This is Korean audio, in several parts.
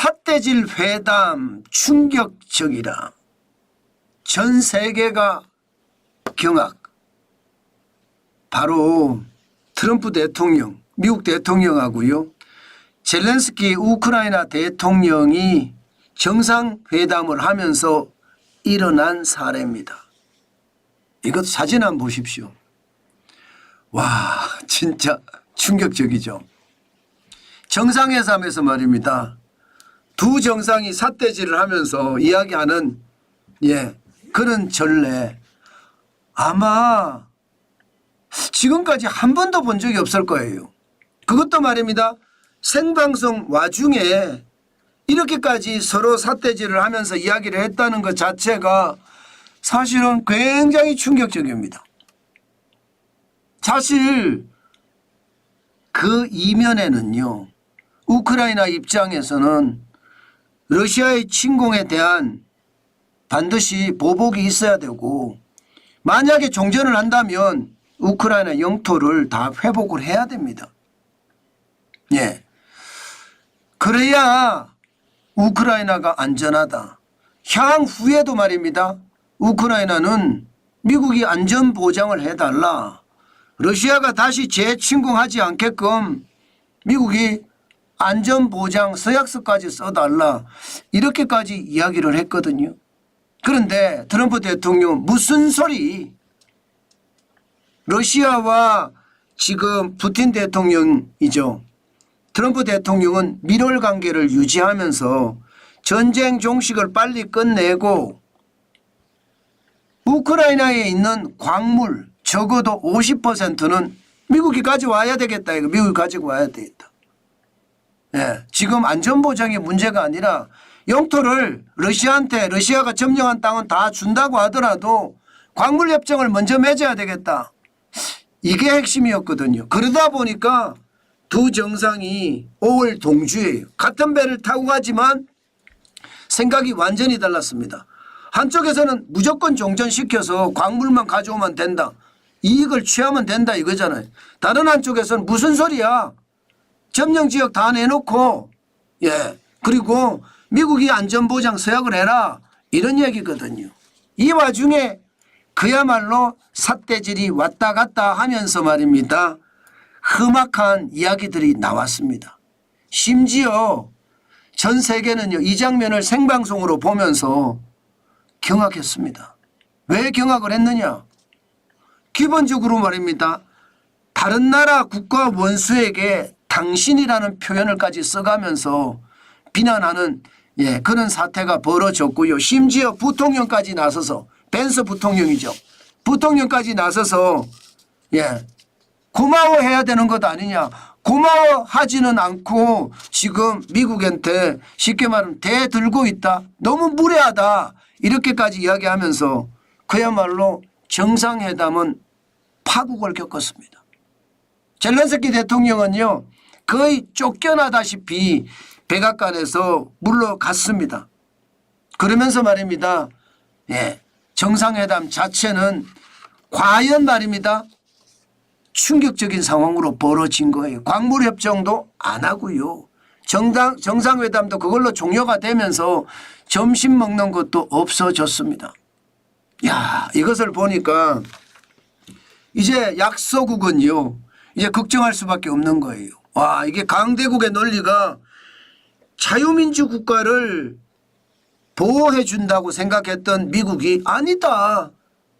삿대질 회담 충격적이라 전 세계가 경악. 바로 트럼프 대통령, 미국 대통령하고요, 젤렌스키 우크라이나 대통령이 정상회담을 하면서 일어난 사례입니다. 이것 사진 한번 보십시오. 와, 진짜 충격적이죠. 정상회담에서 말입니다. 두 정상이 삿대질을 하면서 이야기하는 그런 전례 아마 지금까지 한 번도 본 적이 없을 거예요. 그것도 말입니다. 생방송 와중에 이렇게까지 서로 삿대질을 하면서 이야기를 했다는 것 자체가 사실은 굉장히 충격적입니다. 사실 그 이면에는요, 우크라이나 입장에서는 러시아의 침공에 대한 반드시 보복이 있어야 되고, 만약에 종전을 한다면 우크라이나 영토를 다 회복을 해야 됩니다. 그래야 우크라이나가 안전하다. 향후에도 말입니다. 우크라이나는 미국이 안전 보장을 해달라. 러시아가 다시 재침공하지 않게끔 미국이 안전보장 서약서까지 써달라. 이렇게까지 이야기를 했거든요. 그런데 트럼프 대통령 무슨 소리? 러시아와 지금 푸틴 대통령이죠. 트럼프 대통령은 밀월 관계를 유지하면서 전쟁 종식을 빨리 끝내고 우크라이나에 있는 광물 적어도 50%는 미국이 가져와야 되겠다. 이거 미국이 가지고 와야 되겠다. 지금 안전보장이 문제가 아니라 영토를 러시아한테 러시아가 점령한 땅은 다 준다고 하더라도 광물협정을 먼저 맺어야 되겠다. 이게 핵심이었거든요. 그러다 보니까 두 정상이 5월 동주예요. 같은 배를 타고 가지만 생각이 완전히 달랐습니다. 한쪽에서는 무조건 종전시켜서 광물만 가져오면 된다. 이익을 취하면 된다 이거잖아요. 다른 한쪽에서는 무슨 소리야. 점령지역 다 내놓고 그리고 미국이 안전보장 서약을 해라. 이런 얘기거든요. 이 와중에 그야말로 삿대질이 왔다 갔다 하면서 말입니다. 험악한 이야기들이 나왔습니다. 심지어 전 세계는요, 이 장면을 생방송으로 보면서 경악했습니다. 왜 경악을 했느냐? 기본적으로 말입니다. 다른 나라 국가 원수에게 당신이라는 표현을까지 써가면서 비난하는 그런 사태가 벌어졌고요. 심지어 부통령까지 나서서, 벤스 부통령이죠. 부통령까지 나서서 고마워해야 되는 것 아니냐. 고마워하지는 않고 지금 미국한테 쉽게 말하면 대들고 있다. 너무 무례하다. 이렇게까지 이야기하면서 그야말로 정상회담은 파국을 겪었습니다. 젤렌스키 대통령은요, 거의 쫓겨나다시피 백악관에서 물러갔습니다. 그러면서 말입니다. 정상회담 자체는 과연 말입니다. 충격적인 상황으로 벌어진 거예요. 광물협정도 안 하고요. 정상회담도 그걸로 종료가 되면서 점심 먹는 것도 없어졌습니다. 이것을 보니까 이제 약소국은요, 이제 걱정할 수밖에 없는 거예요. 이게 강대국의 논리가 자유민주 국가를 보호해 준다고 생각했던 미국이 아니다.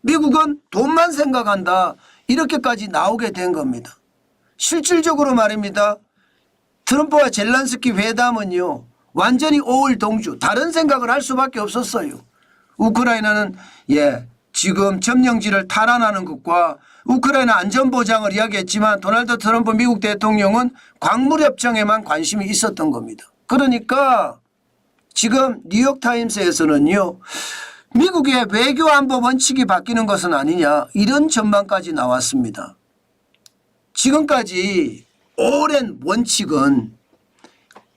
미국은 돈만 생각한다. 이렇게까지 나오게 된 겁니다. 실질적으로 말입니다. 트럼프와 젤렌스키 회담은요, 완전히 5월 동주, 다른 생각을 할 수밖에 없었어요. 우크라이나는 지금 점령지를 탈환하는 것과 우크라이나 안전보장을 이야기했지만 도널드 트럼프 미국 대통령은 광물협정에만 관심이 있었던 겁니다. 그러니까 지금 뉴욕타임스에서는요, 미국의 외교안보 원칙이 바뀌는 것은 아니냐, 이런 전망까지 나왔습니다. 지금까지 오랜 원칙은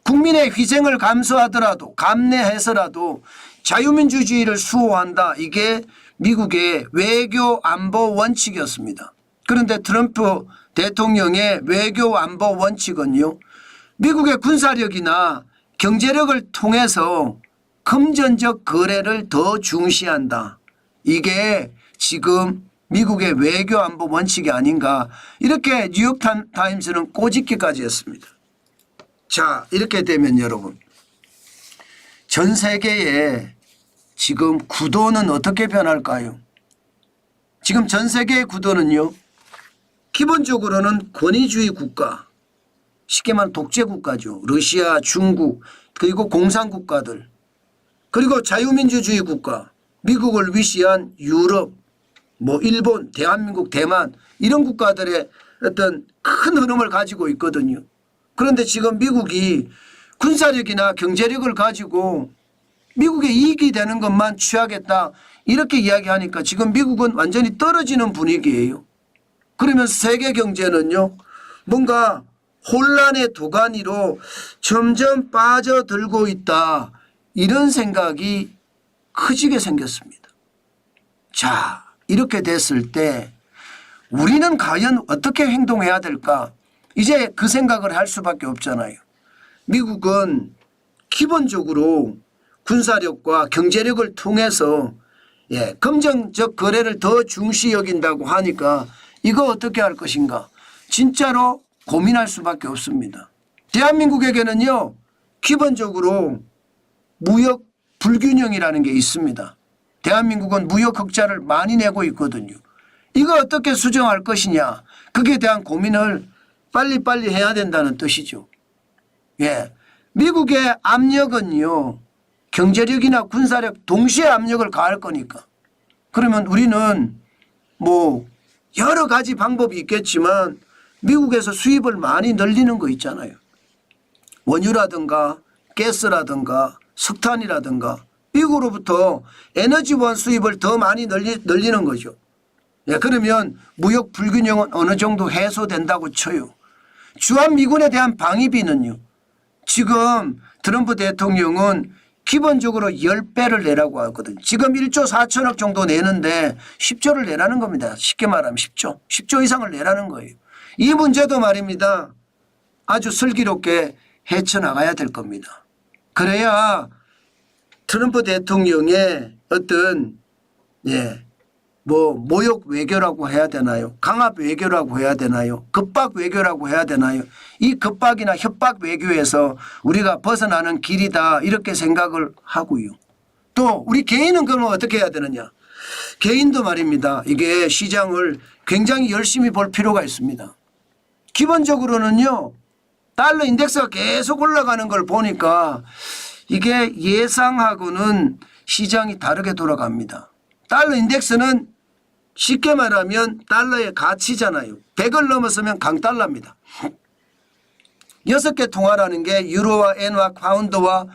국민의 희생을 감수하더라도, 감내해서라도 자유민주주의를 수호한다. 이게 미국의 외교안보 원칙이었습니다. 그런데 트럼프 대통령의 외교안보 원칙은요, 미국의 군사력이나 경제력을 통해서 금전적 거래를 더 중시한다. 이게 지금 미국의 외교 안보 원칙이 아닌가, 이렇게 뉴욕타임스는 꼬집기까지 했습니다. 자, 이렇게 되면 여러분, 전 세계에 지금 구도는 어떻게 변할까요? 지금 전 세계의 구도는요, 기본적으로는 권위주의 국가, 쉽게 말하면 독재 국가죠. 러시아, 중국, 그리고 공산국가들, 그리고 자유민주주의 국가, 미국을 위시한 유럽, 뭐 일본, 대한민국, 대만, 이런 국가들의 어떤 큰 흐름을 가지고 있거든요. 그런데 지금 미국이 군사력이나 경제력을 가지고 미국의 이익이 되는 것만 취하겠다, 이렇게 이야기하니까 지금 미국은 완전히 떨어지는 분위기예요. 그러면서 세계 경제는요, 뭔가 혼란의 도가니로 점점 빠져들고 있다, 이런 생각이 커지게 생겼습니다. 자, 이렇게 됐을 때 우리는 과연 어떻게 행동해야 될까? 이제 그 생각을 할 수밖에 없잖아요. 미국은 기본적으로 군사력과 경제력을 통해서 금전적 거래를 더 중시 여긴다고 하니까 이거 어떻게 할 것인가? 진짜로 고민할 수밖에 없습니다. 대한민국에게는요, 기본적으로 무역 불균형이라는 게 있습니다. 대한민국은 무역 흑자를 많이 내고 있거든요. 이거 어떻게 수정할 것이냐, 그에 대한 고민을 빨리빨리 해야 된다는 뜻이죠. 예, 미국의 압력은요, 경제력이나 군사력 동시에 압력을 가할 거니까. 그러면 우리는 뭐 여러 가지 방법이 있겠지만 미국에서 수입을 많이 늘리는 거 있잖아요. 원유라든가 가스라든가 석탄이라든가 미국으로부터 에너지원 수입을 더 많이 늘리는 거죠. 예, 그러면 무역 불균형은 어느 정도 해소된다고 쳐요. 주한미군에 대한 방위비는요, 지금 트럼프 대통령은 기본적으로 10배를 내라고 하거든요. 지금 1조 4천억 정도 내는데 10조를 내라는 겁니다. 쉽게 말하면 10조. 10조 이상을 내라는 거예요. 이 문제도 말입니다, 아주 슬기롭게 헤쳐나가야 될 겁니다. 그래야 트럼프 대통령의 어떤 뭐 모욕 외교라고 해야 되나요? 강압 외교라고 해야 되나요? 급박 외교라고 해야 되나요? 이 급박이나 협박 외교에서 우리가 벗어나는 길이다, 이렇게 생각을 하고요. 또 우리 개인은 그러면 어떻게 해야 되느냐? 개인도 말입니다, 이게 시장을 굉장히 열심히 볼 필요가 있습니다. 기본적으로는요, 달러 인덱스가 계속 올라가는 걸 보니까 이게 예상하고는 시장이 다르게 돌아갑니다. 달러 인덱스는 쉽게 말하면 달러의 가치잖아요. 100을 넘었으면 강달러입니다. 6개 통화라는 게 유로와 엔화, 파운드와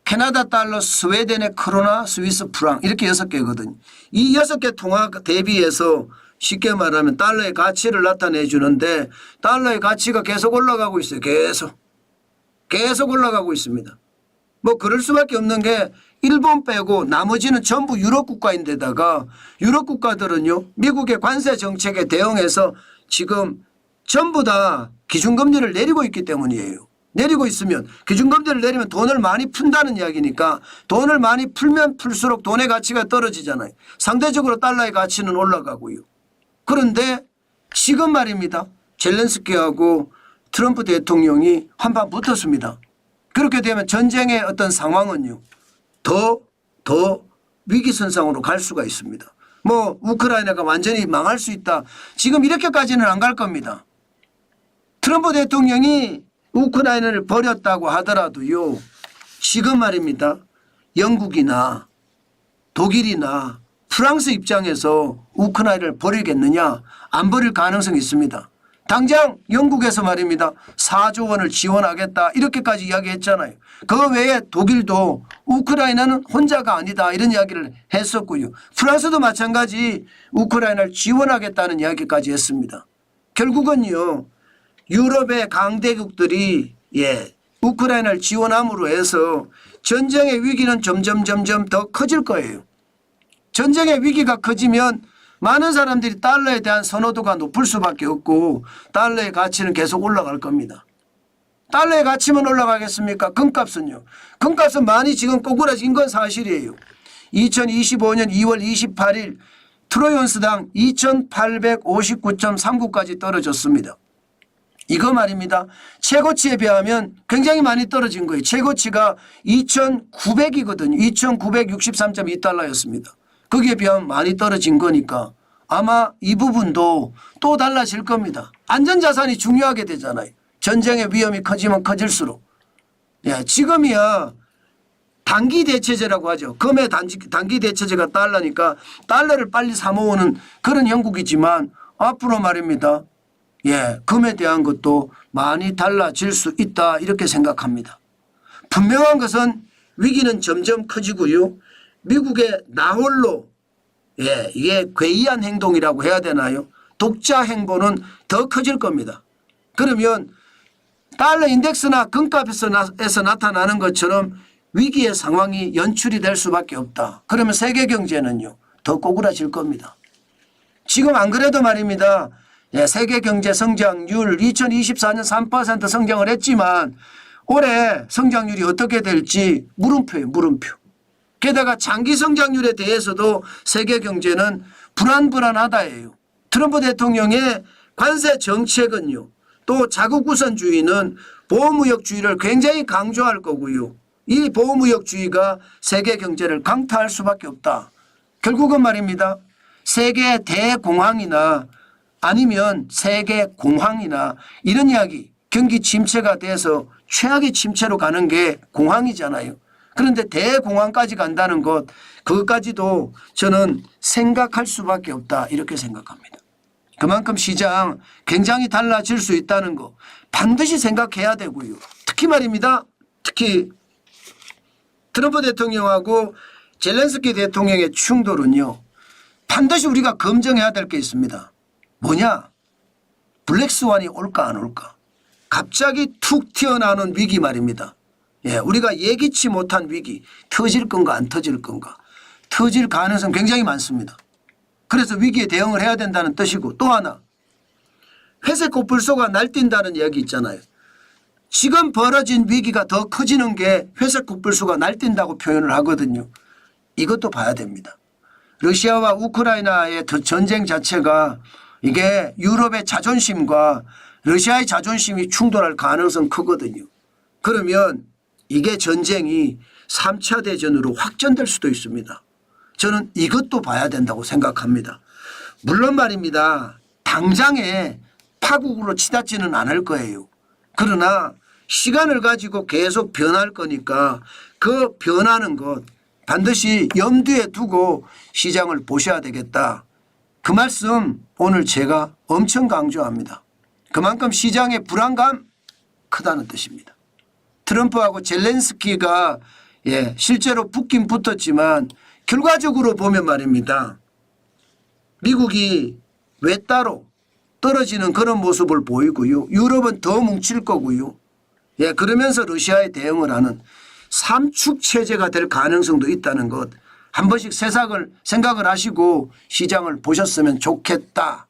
캐나다 달러, 스웨덴의 크로나, 스위스 프랑, 이렇게 6개거든요. 이 6개 통화 대비해서 쉽게 말하면 달러의 가치를 나타내 주는데 달러의 가치가 계속 올라가고 있어요. 계속 올라가고 있습니다. 뭐 그럴 수밖에 없는 게 일본 빼고 나머지는 전부 유럽 국가인데다가 유럽 국가들은요, 미국의 관세 정책에 대응해서 지금 전부 다 기준금리를 내리고 있기 때문이에요. 내리고 있으면, 기준금리를 내리면 돈을 많이 푼다는 이야기니까 돈을 많이 풀면 풀수록 돈의 가치가 떨어지잖아요. 상대적으로 달러의 가치는 올라가고요. 그런데 지금 말입니다, 젤렌스키하고 트럼프 대통령이 한판 붙었습니다. 그렇게 되면 전쟁의 어떤 상황은요, 더 위기선상으로 갈 수가 있습니다. 뭐 우크라이나가 완전히 망할 수 있다, 지금 이렇게까지는 안 갈 겁니다. 트럼프 대통령이 우크라이나를 버렸다고 하더라도요, 지금 말입니다, 영국이나 독일이나 프랑스 입장에서 우크라이나를 버리겠느냐? 안 버릴 가능성이 있습니다. 당장 영국에서 말입니다, 4조 원을 지원하겠다, 이렇게까지 이야기했잖아요. 그 외에 독일도 우크라이나는 혼자가 아니다, 이런 이야기를 했었고요. 프랑스도 마찬가지 우크라이나를 지원하겠다는 이야기까지 했습니다. 결국은요, 유럽의 강대국들이 우크라이나를 지원함으로 해서 전쟁의 위기는 점점 더 커질 거예요. 전쟁의 위기가 커지면 많은 사람들이 달러에 대한 선호도가 높을 수밖에 없고 달러의 가치는 계속 올라갈 겁니다. 달러의 가치만 올라가겠습니까? 금값은요. 금값은 많이 지금 꼬꾸라진 건 사실이에요. 2025년 2월 28일 트로이온스당 2859.39까지 떨어졌습니다. 이거 말입니다. 최고치에 비하면 굉장히 많이 떨어진 거예요. 최고치가 2,900이거든요. 2,963.2달러였습니다. 거기에 비하면 많이 떨어진 거니까 아마 이 부분도 또 달라질 겁니다. 안전자산이 중요하게 되잖아요. 전쟁의 위험이 커지면 커질수록. 예, 지금이야 단기 대체제라고 하죠. 금의 단기 대체제가 달러니까 달러를 빨리 사모으는 그런 형국이지만 앞으로 말입니다. 예, 금에 대한 것도 많이 달라질 수 있다 이렇게 생각합니다. 분명한 것은 위기는 점점 커지고요. 미국의 나홀로 예, 이게 괴이한 행동이라고 해야 되나요? 독자 행보는 더 커질 겁니다. 그러면 달러 인덱스나 금값에서 나타나는 것처럼 위기의 상황이 연출이 될 수밖에 없다. 그러면 세계 경제는요 더 꼬꾸라질 겁니다. 지금 안 그래도 말입니다. 예, 세계 경제 성장률 2024년 3% 성장을 했지만 올해 성장률이 어떻게 될지 물음표예요. 물음표. 게다가 장기 성장률에 대해서도 세계 경제는 불안불안하다예요. 트럼프 대통령의 관세 정책은요. 또 자국 우선주의는 보호무역주의를 굉장히 강조할 거고요. 이 보호무역주의가 세계 경제를 강타할 수밖에 없다. 결국은 말입니다. 세계 대공황이나 아니면 세계 공황이나 이런 이야기 경기 침체가 돼서 최악의 침체로 가는 게 공황이잖아요. 그런데 대공황까지 간다는 것 그것까지도 저는 생각할 수밖에 없다 이렇게 생각합니다. 그만큼 시장 굉장히 달라질 수 있다는 거 반드시 생각해야 되고요. 특히 말입니다. 특히 트럼프 대통령하고 젤렌스키 대통령의 충돌은요. 반드시 우리가 검증해야 될 게 있습니다. 뭐냐? 블랙스완이 올까 안 올까? 갑자기 툭 튀어나오는 위기 말입니다. 예, 우리가 예기치 못한 위기 터질 건가 안 터질 건가? 터질 가능성 굉장히 많습니다. 그래서 위기에 대응을 해야 된다는 뜻이고 또 하나 회색 코뿔소가 날뛴다는 이야기 있잖아요. 지금 벌어진 위기가 더 커지는 게 회색 코뿔소가 날뛴다고 표현을 하거든요. 이것도 봐야 됩니다. 러시아와 우크라이나의 전쟁 자체가 이게 유럽의 자존심과 러시아의 자존심이 충돌할 가능성 크거든요. 그러면 이게 전쟁이 3차 대전으로 확전될 수도 있습니다. 저는 이것도 봐야 된다고 생각합니다. 물론 말입니다. 당장에 파국으로 치닫지는 않을 거예요. 그러나 시간을 가지고 계속 변할 거니까 그 변하는 것 반드시 염두에 두고 시장을 보셔야 되겠다. 그 말씀 오늘 제가 엄청 강조합니다. 그만큼 시장의 불안감 크다는 뜻입니다. 트럼프하고 젤렌스키가 실제로 붙긴 붙었지만 결과적으로 보면 말입니다. 미국이 외따로 떨어지는 그런 모습을 보이고요. 유럽은 더 뭉칠 거고요. 그러면서 러시아에 대응을 하는 삼축 체제가 될 가능성도 있다는 것 한 번씩 생각을 하시고 시장을 보셨으면 좋겠다.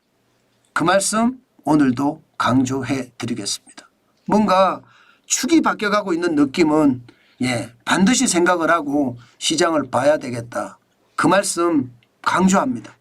그 말씀 오늘도 강조해 드리겠습니다. 뭔가 축이 바뀌어가고 있는 느낌은 반드시 생각을 하고 시장을 봐야 되겠다. 그 말씀 강조합니다.